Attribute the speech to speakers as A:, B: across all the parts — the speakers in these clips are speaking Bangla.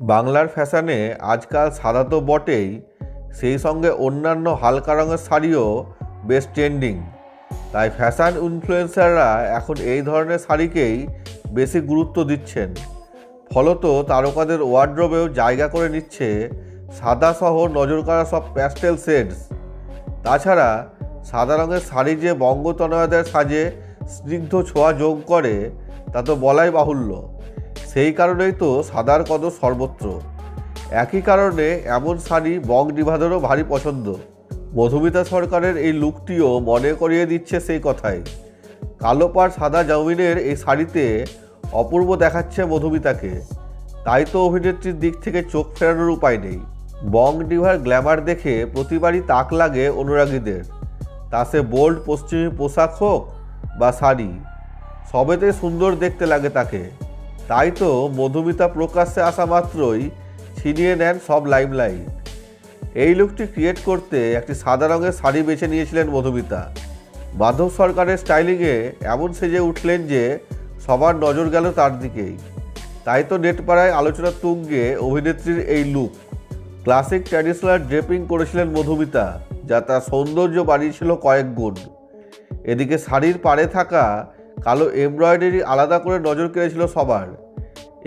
A: বাংলার ফ্যাশনে আজকাল সাদা তো বটেই, সেই সঙ্গে অন্যান্য হালকা রঙের শাড়িও বেশ ট্রেন্ডিং। তাই ফ্যাশন ইনফ্লুয়েন্সাররা এখন এই ধরনের শাড়িকেই বেশি গুরুত্ব দিচ্ছেন। ফলত তারকাদের ওয়ার্ড্রোবেও জায়গা করে নিচ্ছে সাদা সহ নজরকাড়া সব প্যাস্টেল শেডস। তাছাড়া সাদা রঙের শাড়ি যে বঙ্গতনয়াদের সাজে স্নিগ্ধ ছোঁয়া যোগ করে তা তো বলাই বাহুল্য। সেই কারণেই তো সাদার কদর সর্বত্র। একই কারণে এমন শাড়ি বং ডিভাদেরও ভারী পছন্দ। মধুমিতা সরকারের এই লুকটিও মনে করিয়ে দিচ্ছে সেই কথাই। কালো পাড় সাদা জামিনের এই শাড়িতে অপূর্ব দেখাচ্ছে মধুমিতাকে। তাই তো অভিনেত্রীর দিক থেকে চোখ ফেরানোর উপায় নেই। বং ডিভার গ্ল্যামার দেখে প্রতিবারই তাক লাগে অনুরাগীদের। তা সে বোল্ড পশ্চিমী পোশাক হোক বা শাড়ি, সবেতে সুন্দর দেখতে লাগে তাকে। তাই তো মধুমিতা প্রকাশ্যে আসা মাত্রই ছিনিয়ে নেন সব লাইমলাইট। এই লুকটি ক্রিয়েট করতে একটি সাদা রঙের শাড়ি বেছে নিয়েছিলেন মধুমিতা। মাধব সরকারের স্টাইলিংয়ে এমন সেজে উঠলেন যে সবার নজর গেল তার দিকেই। তাই তো নেটপাড়ায় আলোচনা তুঙ্গে অভিনেত্রীর এই লুক। ক্লাসিক ট্র্যাডিশনাল ড্রেপিং করেছিলেন মধুমিতা, যা তার সৌন্দর্য বাড়িয়েছিল কয়েক গুণ। এদিকে শাড়ির পাড়ে থাকা কালো এমব্রয়ডারি আলাদা করে নজর কেড়েছিল সবার।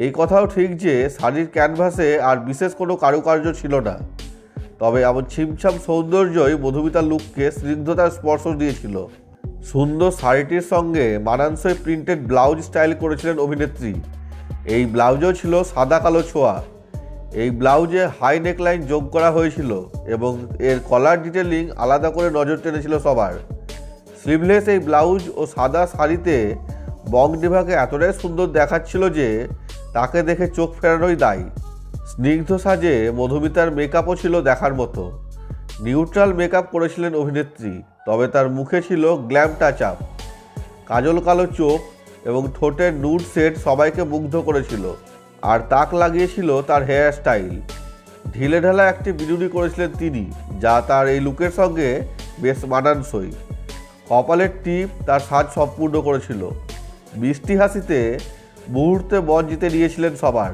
A: এই কথাও ঠিক যে শাড়ির ক্যানভাসে আর বিশেষ কোনো কারুকার্য ছিল না, তবে এমন ছিমছাম সৌন্দর্যই মধুমিতার লুককে স্নিগ্ধতার স্পর্শ দিয়েছিল। সুন্দর শাড়িটির সঙ্গে মানানসই প্রিন্টেড ব্লাউজ স্টাইল করেছিলেন অভিনেত্রী। এই ব্লাউজও ছিল সাদা কালো ছোঁয়া। এই ব্লাউজে হাই নেকলাইন যোগ করা হয়েছিল এবং এর কলার ডিটেলিং আলাদা করে নজর টেনেছিল সবার। স্লিভলেস এই ব্লাউজ ও সাদা শাড়িতে বং ডিভাকে এতটাই সুন্দর দেখাচ্ছিল যে তাকে দেখে চোখ ফেরানোই দায়। স্নিগ্ধ সাজে মধুমিতার মেকআপও ছিল দেখার মতো। নিউট্রাল মেকআপ করেছিলেন অভিনেত্রী, তবে তার মুখে ছিল গ্ল্যাম টাচ আপ। কাজল কালো চোখ এবং ঠোঁটের নুড শেড সবাইকে মুগ্ধ করেছিল। আর তাক লাগিয়েছিল তার হেয়ার স্টাইল। ঢিলে ঢালা একটি বিনুনি করেছিলেন তিনি, যা তার এই লুকের সঙ্গে বেশ মানানসই। কপালের টিপ তার সাজ সম্পূর্ণ করেছিল। মিষ্টি হাসিতে মুহূর্তে মন জিতে নিয়েছিলেন সবার।